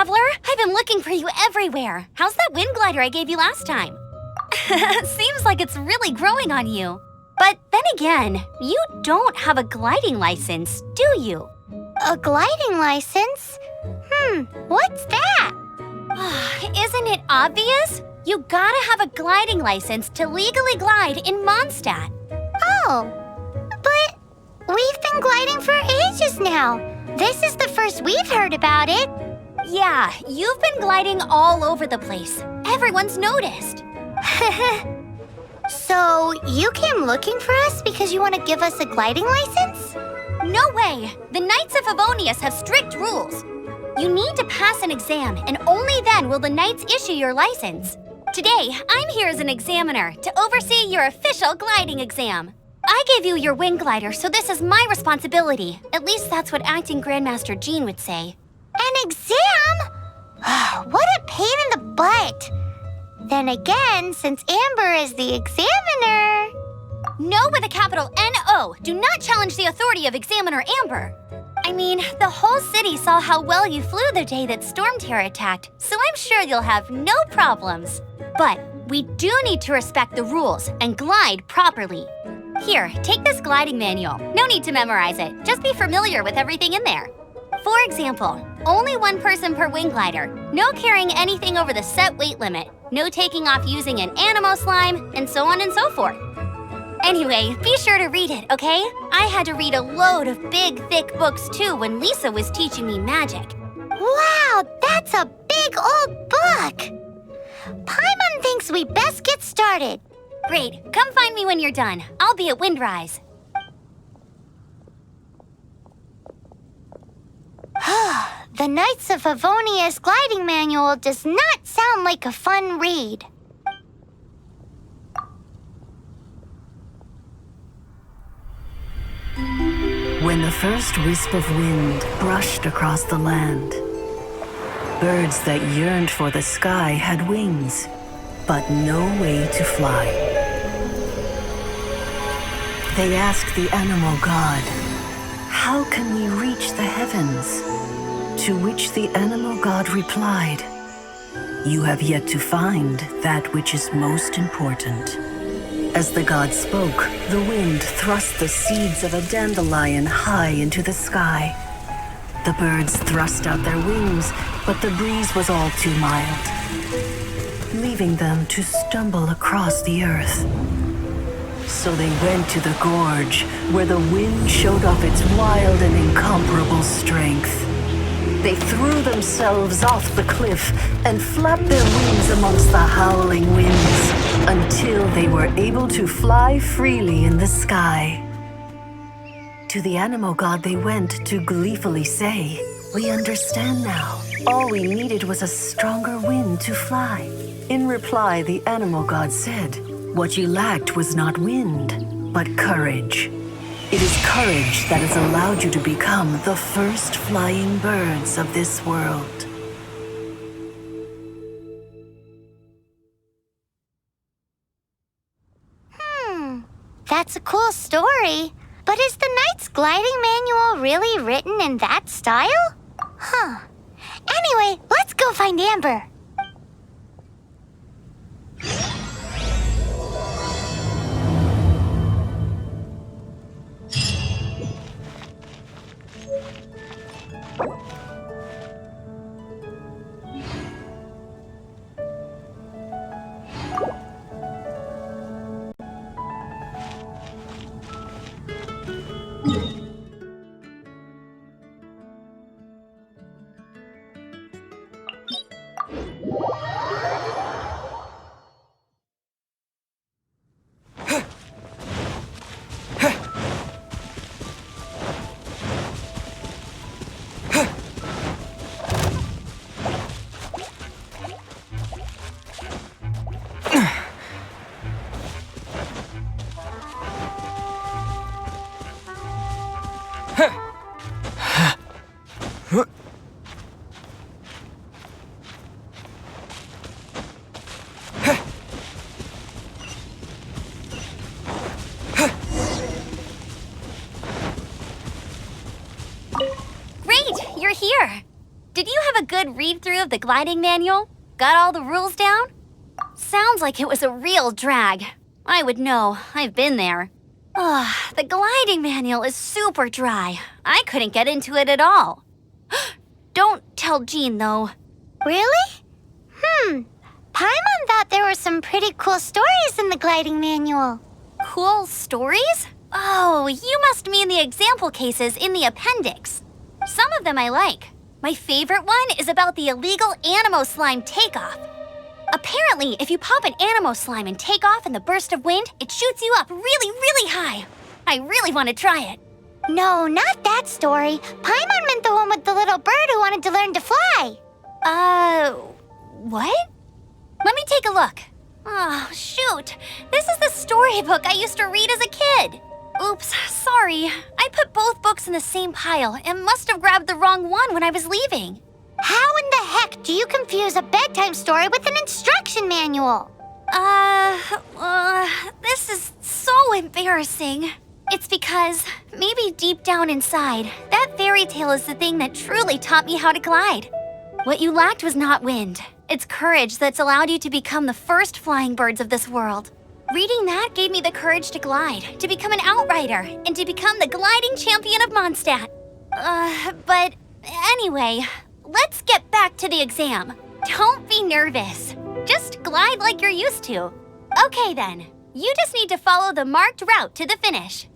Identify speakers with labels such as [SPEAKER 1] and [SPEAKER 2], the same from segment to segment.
[SPEAKER 1] traveler! I've been looking for you everywhere. How's that wind glider I gave you last time? Seems like it's really growing on you. But then again, you don't have a gliding license, do you?
[SPEAKER 2] A gliding license? What's that?
[SPEAKER 1] Isn't it obvious? You gotta have a gliding license to legally glide in Mondstadt.
[SPEAKER 2] Oh, but we've been gliding for ages now. This is the first we've heard about it.
[SPEAKER 1] Yeah, you've been gliding all over the place. Everyone's noticed.
[SPEAKER 2] So, you came looking for us because you want to give us a gliding license?
[SPEAKER 1] No way! The Knights of Favonius have strict rules. You need to pass an exam, and only then will the Knights issue your license. Today, I'm here as an examiner to oversee your official gliding exam. I gave you your wing glider, so this is my responsibility. At least that's what Acting Grandmaster Jean would say.
[SPEAKER 2] An exam? What a pain in the butt. Then again, since Amber is the examiner...
[SPEAKER 1] No with a capital N-O. Do not challenge the authority of Examiner Amber. I mean, the whole city saw how well you flew the day that Storm Terror attacked, so I'm sure you'll have no problems. But we do need to respect the rules and glide properly. Here, take this gliding manual. No need to memorize it. Just be familiar with everything in there. For example, only one person per wing glider, no carrying anything over the set weight limit, no taking off using an animo slime, and so on and so forth. Anyway, be sure to read it, okay? I had to read a load of big, thick books too when Lisa was teaching me magic.
[SPEAKER 2] Wow, that's a big old book! Paimon thinks we best get started.
[SPEAKER 1] Great, come find me when you're done. I'll be at Windrise.
[SPEAKER 2] The Knights of Favonius gliding manual does not sound like a fun read.
[SPEAKER 3] When the first wisp of wind brushed across the land, birds that yearned for the sky had wings, but no way to fly. They asked the animal god, "How can we reach the heavens?" To which the animal god replied, "You have yet to find that which is most important." As the god spoke, the wind thrust the seeds of a dandelion high into the sky. The birds thrust out their wings, but the breeze was all too mild, leaving them to stumble across the earth. So they went to the gorge, where the wind showed off its wild and incomparable strength. They threw themselves off the cliff and flapped their wings amongst the howling winds until they were able to fly freely in the sky. To the animal god they went to gleefully say, "We understand now. All we needed was a stronger wind to fly." In reply, the animal god said, "What you lacked was not wind, but courage. It is courage that has allowed you to become the first flying birds of this world."
[SPEAKER 2] That's a cool story. But is the Knight's gliding manual really written in that style? Anyway, let's go find Amber.
[SPEAKER 1] Great, you're here. did you have a good read-through of the gliding manual? Got all the rules down? Sounds like it was a real drag. I would know. I've been there. The gliding manual is super dry. I couldn't get into it at all. Don't tell Jean, though.
[SPEAKER 2] Really? Paimon thought there were some pretty cool stories in the gliding manual.
[SPEAKER 1] Cool stories? Oh, you must mean the example cases in the appendix. Some of them I like. My favorite one is about the illegal Animo slime takeoff. Apparently, if you pop an Animo slime and take off in the burst of wind, it shoots you up really, really high. I really want to try it.
[SPEAKER 2] No, not that story. Paimon meant the one with the little bird who wanted to learn to fly.
[SPEAKER 1] What? Let me take a look. Oh, shoot. This is the storybook I used to read as a kid. Oops, sorry. I put both books in the same pile and must have grabbed the wrong one when I was leaving.
[SPEAKER 2] How in the heck do you confuse a bedtime story with an instruction manual?
[SPEAKER 1] This is so embarrassing. It's because, maybe deep down inside, that fairy tale is the thing that truly taught me how to glide. What you lacked was not wind. It's courage that's allowed you to become the first flying birds of this world. Reading that gave me the courage to glide, to become an outrider, and to become the gliding champion of Mondstadt. But anyway, let's get back to the exam. Don't be nervous. Just glide like you're used to. Okay then, you just need to follow the marked route to the finish.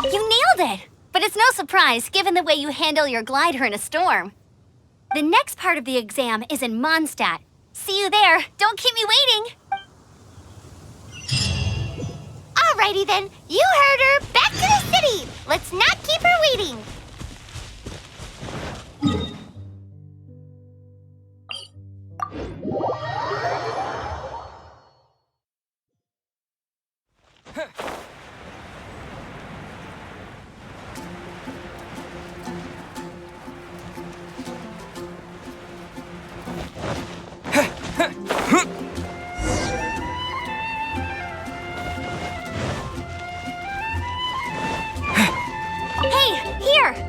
[SPEAKER 1] You nailed it! But it's no surprise, given the way you handle your glider in a storm. The next part of the exam is in Mondstadt. See you there. Don't keep me waiting.
[SPEAKER 2] Alrighty then, you heard her. Back to the city. Let's not keep her waiting.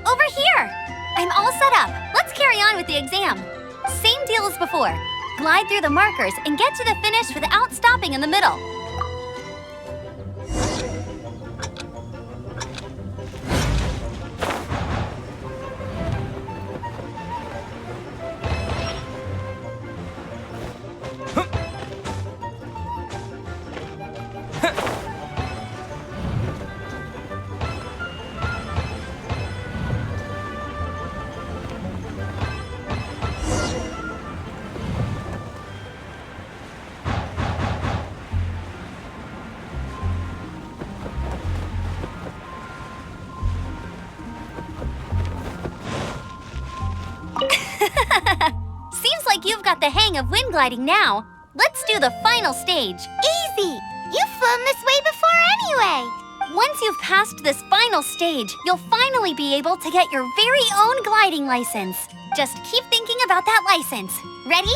[SPEAKER 1] Over here! I'm all set up. Let's carry on with the exam. Same deal as before. Glide through the markers and get to the finish without stopping in the middle. Seems like you've got the hang of wind gliding now. Let's do the final stage.
[SPEAKER 2] Easy! You've flown this way before anyway.
[SPEAKER 1] Once you've passed this final stage, you'll finally be able to get your very own gliding license. Just keep thinking about that license. Ready?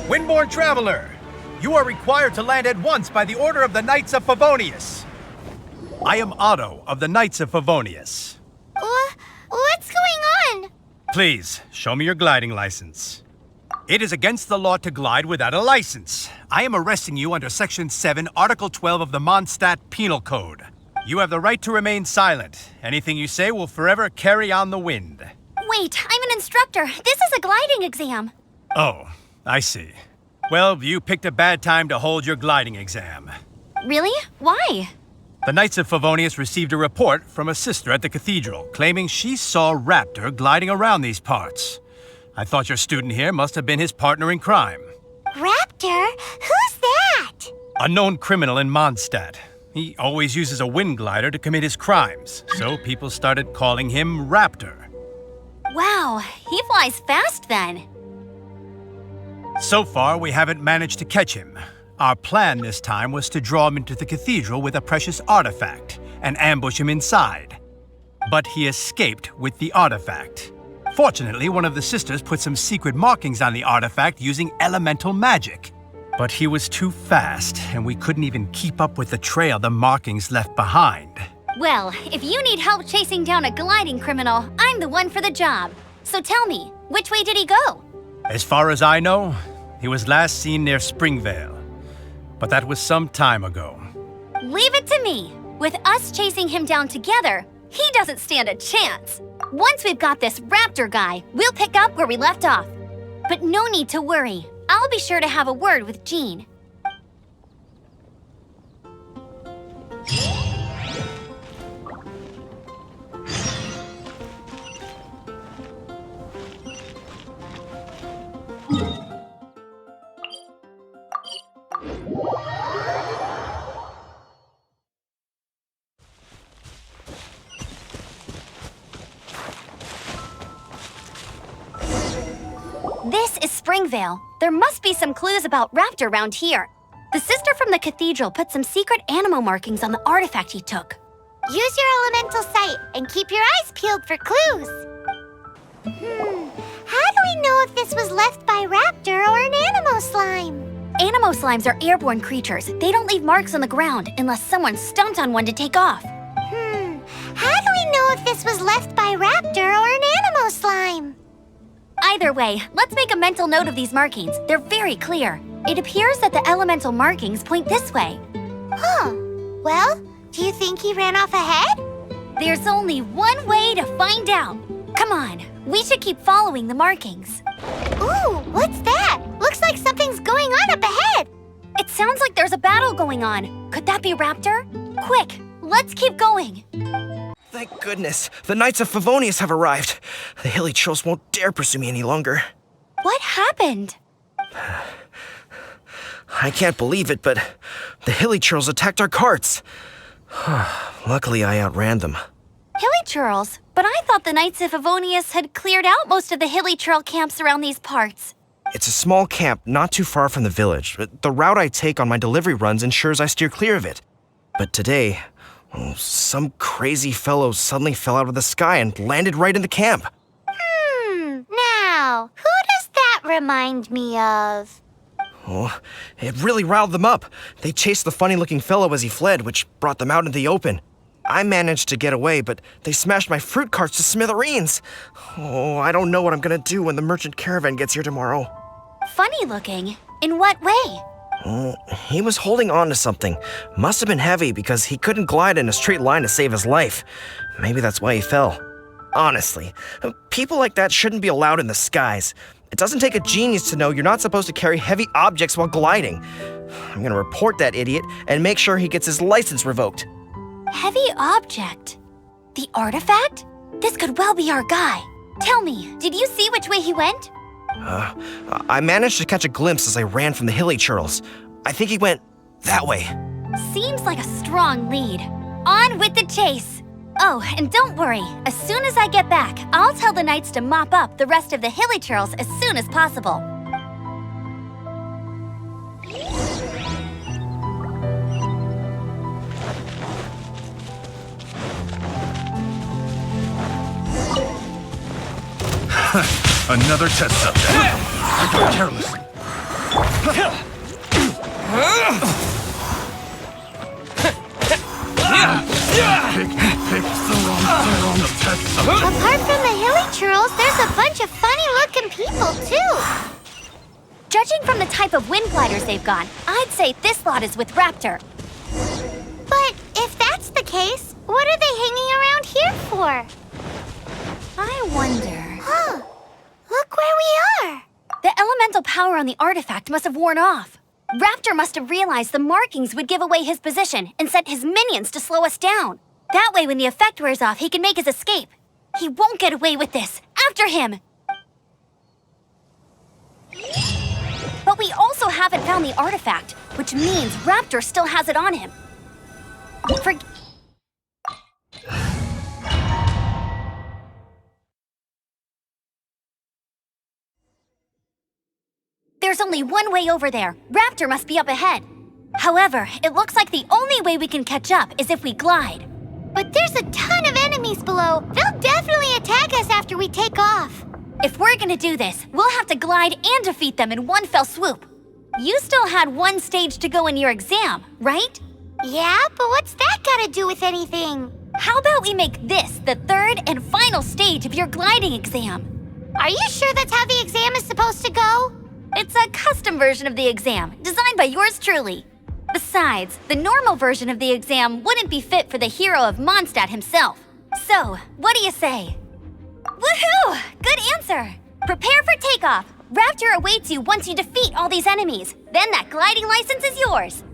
[SPEAKER 4] Windborne Traveler, you are required to land at once by the order of the Knights of Favonius. I am Otto of the Knights of Favonius.
[SPEAKER 2] What's going on?
[SPEAKER 4] Please, show me your gliding license. It is against the law to glide without a license. I am arresting you under Section 7, Article 12 of the Mondstadt Penal Code. You have the right to remain silent. Anything you say will forever carry on the wind.
[SPEAKER 1] Wait, I'm an instructor. This is a gliding exam.
[SPEAKER 4] Oh, I see. Well, you picked a bad time to hold your gliding exam.
[SPEAKER 1] Really? Why?
[SPEAKER 4] The Knights of Favonius received a report from a sister at the cathedral claiming she saw Raptor gliding around these parts. I thought your student here must have been his partner in crime.
[SPEAKER 2] Raptor? Who's that?
[SPEAKER 4] A known criminal in Mondstadt. He always uses a wind glider to commit his crimes, so people started calling him Raptor.
[SPEAKER 1] Wow, he flies fast then.
[SPEAKER 4] So far, we haven't managed to catch him. Our plan this time was to draw him into the cathedral with a precious artifact and ambush him inside. But he escaped with the artifact. Fortunately, one of the sisters put some secret markings on the artifact using elemental magic. But he was too fast, and we couldn't even keep up with the trail the markings left behind.
[SPEAKER 1] Well, if you need help chasing down a gliding criminal, I'm the one for the job. So tell me, which way did he go?
[SPEAKER 4] As far as I know, he was last seen near Springvale. But that was some time ago.
[SPEAKER 1] Leave it to me. With us chasing him down together, he doesn't stand a chance. Once we've got this Raptor guy, we'll pick up where we left off. But no need to worry. I'll be sure to have a word with Jean. This is Springvale. There must be some clues about Raptor around here. The sister from the cathedral put some secret animal markings on the artifact he took.
[SPEAKER 2] Use your elemental sight and keep your eyes peeled for clues. How do we know if this was left by Raptor or an Animo slime?
[SPEAKER 1] Animo slimes are airborne creatures. They don't leave marks on the ground unless someone stomped on one to take off.
[SPEAKER 2] How do we know if this was left by Raptor or an Animo slime?
[SPEAKER 1] Either way, let's make a mental note of these markings. They're very clear. It appears that the elemental markings point this way.
[SPEAKER 2] Well, do you think he ran off ahead?
[SPEAKER 1] There's only one way to find out. Come on, we should keep following the markings.
[SPEAKER 2] Ooh, what's that? Looks like something's going on up ahead.
[SPEAKER 1] It sounds like there's a battle going on. Could that be Raptor? Quick, let's keep going.
[SPEAKER 5] Thank goodness, the Knights of Favonius have arrived. The hilly trolls won't dare pursue me any longer.
[SPEAKER 1] What happened?
[SPEAKER 5] I can't believe it, but the hilly trolls attacked our carts. Luckily, I outran them.
[SPEAKER 1] Hilly churls? But I thought the Knights of Favonius had cleared out most of the hilly churl camps around these parts.
[SPEAKER 5] It's a small camp not too far from the village. The route I take on my delivery runs ensures I steer clear of it. But today, some crazy fellow suddenly fell out of the sky and landed right in the camp.
[SPEAKER 2] Now, who does that remind me of?
[SPEAKER 5] Oh, it really riled them up. They chased the funny-looking fellow as he fled, which brought them out into the open. I managed to get away, but they smashed my fruit carts to smithereens. Oh, I don't know what I'm gonna do when the merchant caravan gets here tomorrow.
[SPEAKER 1] Funny looking? In what way?
[SPEAKER 5] He was holding on to something. Must have been heavy because he couldn't glide in a straight line to save his life. Maybe that's why he fell. Honestly, people like that shouldn't be allowed in the skies. It doesn't take a genius to know you're not supposed to carry heavy objects while gliding. I'm gonna report that idiot and make sure he gets his license revoked.
[SPEAKER 1] Heavy object? The artifact? This could well be our guy. Tell me, did you see which way he went?
[SPEAKER 5] I managed to catch a glimpse as I ran from the hilly churls. I think he went that way.
[SPEAKER 1] Seems like a strong lead. On with the chase! Oh, and don't worry. As soon as I get back, I'll tell the knights to mop up the rest of the hilly churls as soon as possible.
[SPEAKER 4] Another test subject. I got careless. Pick the wrong test subject.
[SPEAKER 2] Apart from the hilly churls, there's a bunch of funny-looking people, too.
[SPEAKER 1] Judging from the type of wind gliders they've got, I'd say this lot is with Raptor.
[SPEAKER 2] But if that's the case, what are they hanging around here for?
[SPEAKER 1] I wonder...
[SPEAKER 2] Huh. Look where we are.
[SPEAKER 1] The elemental power on the artifact must have worn off. Raptor must have realized the markings would give away his position and sent his minions to slow us down. That way, when the effect wears off, he can make his escape. He won't get away with this. After him! But we also haven't found the artifact, which means Raptor still has it on him. There's only one way over there. Raptor must be up ahead. However, it looks like the only way we can catch up is if we glide.
[SPEAKER 2] But there's a ton of enemies below. They'll definitely attack us after we take off.
[SPEAKER 1] If we're gonna do this, we'll have to glide and defeat them in one fell swoop. You still had one stage to go in your exam, right?
[SPEAKER 2] Yeah, but what's that gotta do with anything?
[SPEAKER 1] How about we make this the third and final stage of your gliding exam?
[SPEAKER 2] Are you sure that's how the exam is supposed to go?
[SPEAKER 1] It's a custom version of the exam, designed by yours truly. Besides, the normal version of the exam wouldn't be fit for the hero of Mondstadt himself. So, what do you say? Woohoo! Good answer! Prepare for takeoff! Raptor awaits you once you defeat all these enemies. Then that gliding license is yours.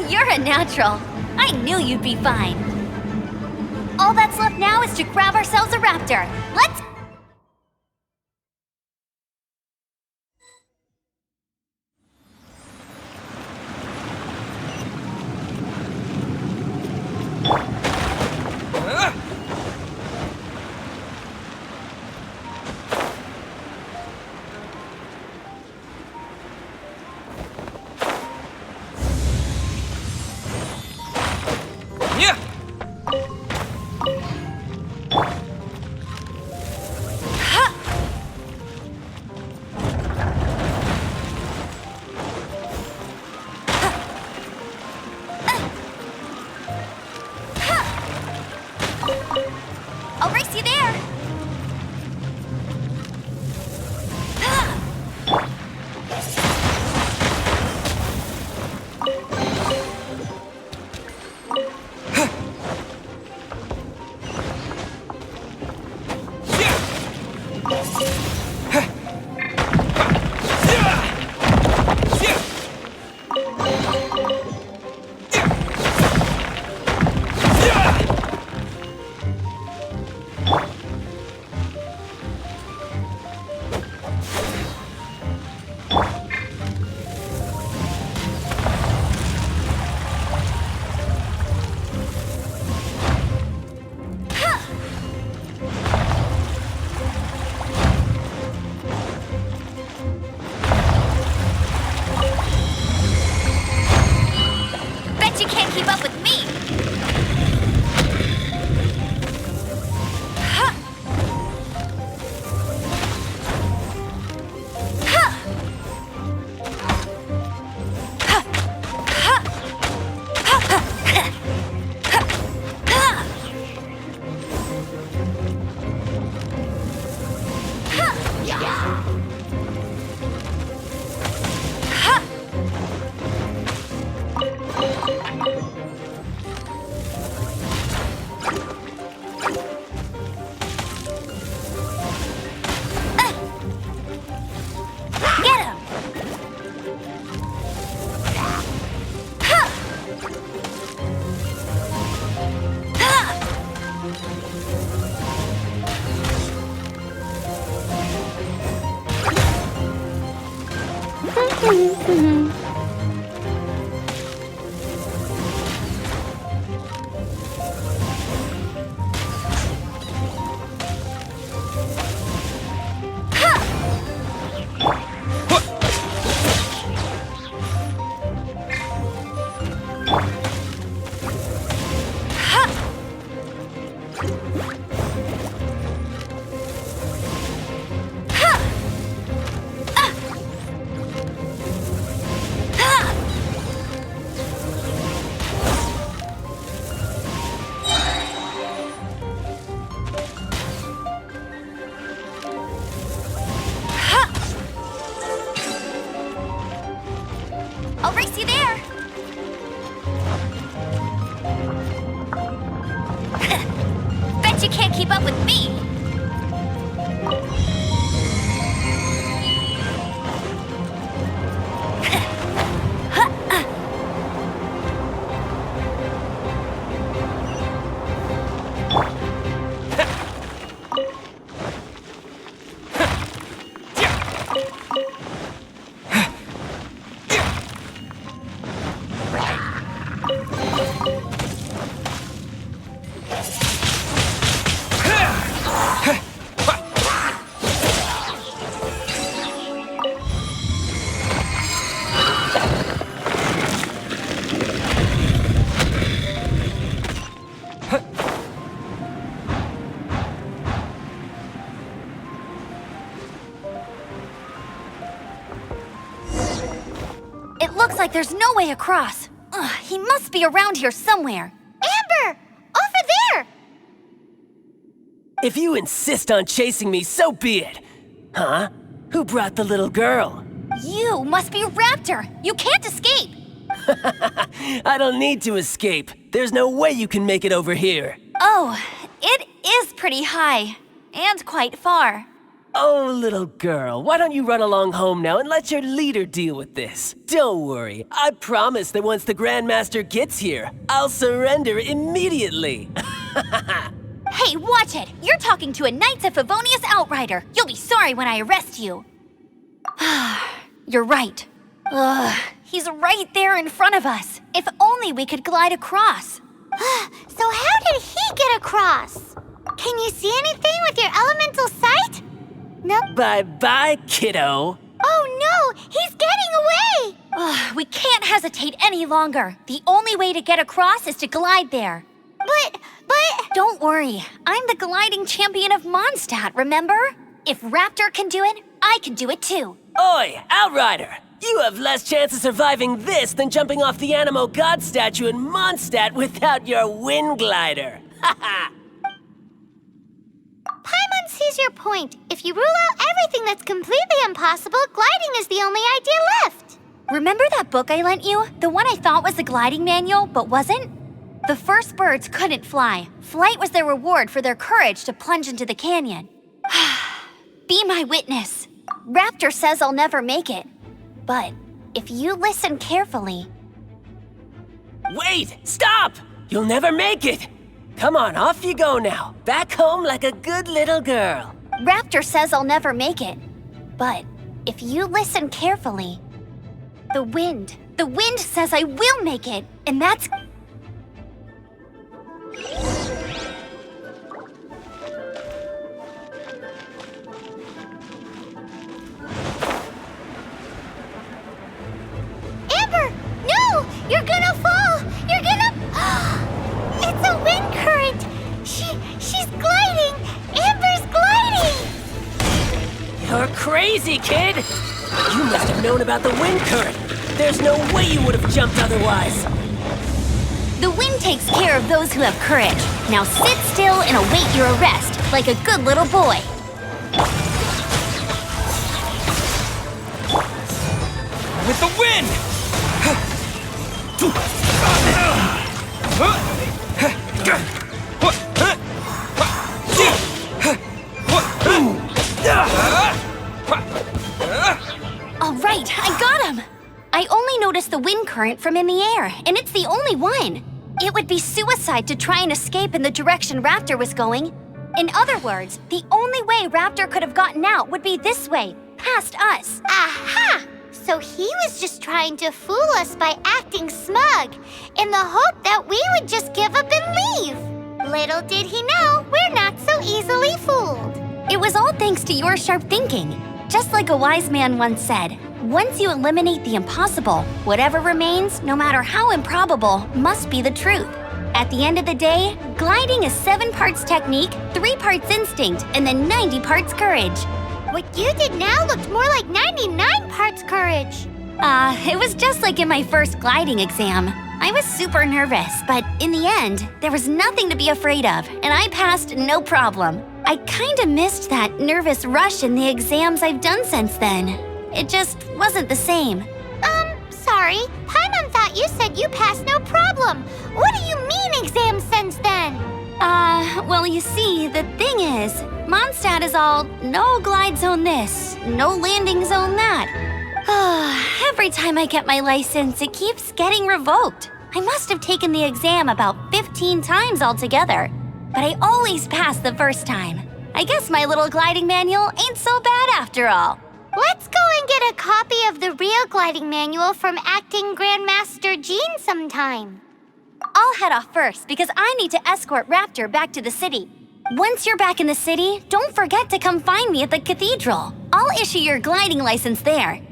[SPEAKER 1] You're a natural. I knew you'd be fine. All that's left now is to grab ourselves a raptor. Let's... Get him! Ha! Ha! I'll race you there! Bet you can't keep up with me! It looks like there's no way across. Ugh, he must be around here somewhere.
[SPEAKER 2] Amber! Over there!
[SPEAKER 6] If you insist on chasing me, so be it. Huh? Who brought the little girl?
[SPEAKER 1] You must be Raptor. You can't escape.
[SPEAKER 6] I don't need to escape. There's no way you can make it over here.
[SPEAKER 1] Oh, it is pretty high. And quite far.
[SPEAKER 6] Oh, little girl, why don't you run along home now and let your leader deal with this? Don't worry, I promise that once the Grandmaster gets here, I'll surrender immediately.
[SPEAKER 1] Hey, watch it! You're talking to a Knights of Favonius outrider. You'll be sorry when I arrest you. You're right. Ugh, he's right there in front of us. If only we could glide across.
[SPEAKER 2] So how did he get across? Can you see anything with your elemental sight? Nope.
[SPEAKER 6] Bye-bye, kiddo.
[SPEAKER 2] Oh no, he's getting away!
[SPEAKER 1] Ugh, we can't hesitate any longer. The only way to get across is to glide there.
[SPEAKER 2] But...
[SPEAKER 1] Don't worry, I'm the gliding champion of Mondstadt, remember? If Raptor can do it, I can do it too.
[SPEAKER 6] Oi, Outrider! You have less chance of surviving this than jumping off the Animo God statue in Mondstadt without your wind glider. Haha!
[SPEAKER 2] Paimon sees your point. If you rule out everything that's completely impossible, gliding is the only idea left.
[SPEAKER 1] Remember that book I lent you? The one I thought was the gliding manual, but wasn't? The first birds couldn't fly. Flight was their reward for their courage to plunge into the canyon. Be my witness. Raptor says I'll never make it. But if you listen carefully...
[SPEAKER 6] Wait! Stop! You'll never make it! Come on, off you go now. Back home like a good little girl.
[SPEAKER 1] Raptor says I'll never make it. But if you listen carefully... The wind says I will make it, and that's...
[SPEAKER 2] Amber! No! You're gonna fall! You're gonna... It's a wind current! She's gliding! Amber's gliding!
[SPEAKER 6] You're crazy, kid! You must have known about the wind current. There's no way you would have jumped otherwise.
[SPEAKER 1] The wind takes care of those who have courage. Now sit still and await your arrest, like a good little boy.
[SPEAKER 7] With the wind!
[SPEAKER 1] notice the wind current from in the air, and it's the only one. It would be suicide to try and escape in the direction Raptor was going. In other words, the only way Raptor could have gotten out would be this way, past us.
[SPEAKER 2] Aha! So he was just trying to fool us by acting smug, in the hope that we would just give up and leave. Little did he know, we're not so easily fooled.
[SPEAKER 1] It was all thanks to your sharp thinking. Just like a wise man once said, once you eliminate the impossible, whatever remains, no matter how improbable, must be the truth. At the end of the day, gliding is 7 parts technique, 3 parts instinct, and then 90 parts courage.
[SPEAKER 2] What you did now looked more like 99 parts courage.
[SPEAKER 1] It was just like in my first gliding exam. I was super nervous, but in the end, there was nothing to be afraid of, and I passed no problem. I kinda missed that nervous rush in the exams I've done since then. It just wasn't the same.
[SPEAKER 2] Sorry. Paimon thought you said you passed no problem. What do you mean exam since then?
[SPEAKER 1] Well, you see, the thing is, Mondstadt is all no glide zone this, no landing zone that. Every time I get my license, it keeps getting revoked. I must have taken the exam about 15 times altogether, but I always pass the first time. I guess my little gliding manual ain't so bad after all.
[SPEAKER 2] Let's go and get a copy of the real gliding manual from Acting Grandmaster Jean sometime.
[SPEAKER 1] I'll head off first because I need to escort Raptor back to the city. Once you're back in the city, don't forget to come find me at the cathedral. I'll issue your gliding license there.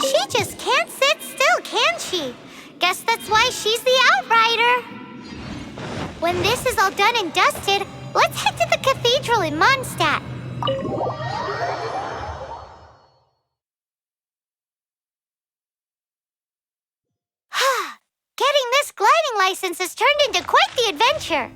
[SPEAKER 2] She just can't sit still, can she? Guess that's why she's the outrider. When this is all done and dusted, let's head to the cathedral in Mondstadt. Getting this gliding license has turned into quite the adventure.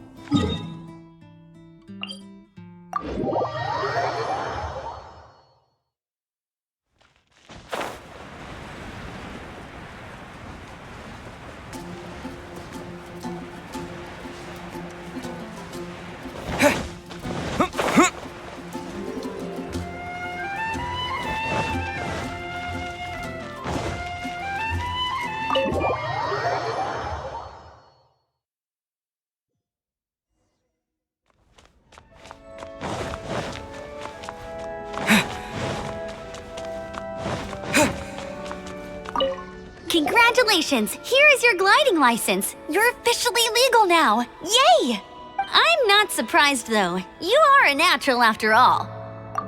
[SPEAKER 1] Congratulations! Here is your gliding license. You're officially legal now. Yay! I'm not surprised though. You are a natural after all.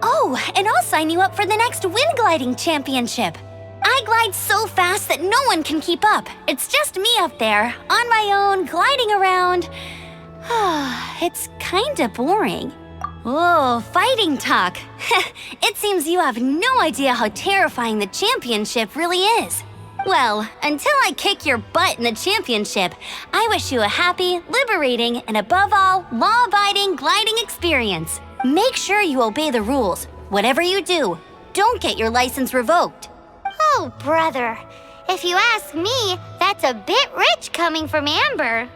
[SPEAKER 1] Oh, and I'll sign you up for the next wind gliding championship. I glide so fast that no one can keep up. It's just me up there, on my own, gliding around. It's kinda boring. Oh, fighting talk. It seems you have no idea how terrifying the championship really is. Well, until I kick your butt in the championship, I wish you a happy, liberating, and above all, law-abiding gliding experience. Make sure you obey the rules. Whatever you do, don't get your license revoked.
[SPEAKER 2] Oh, brother. If you ask me, that's a bit rich coming from Amber.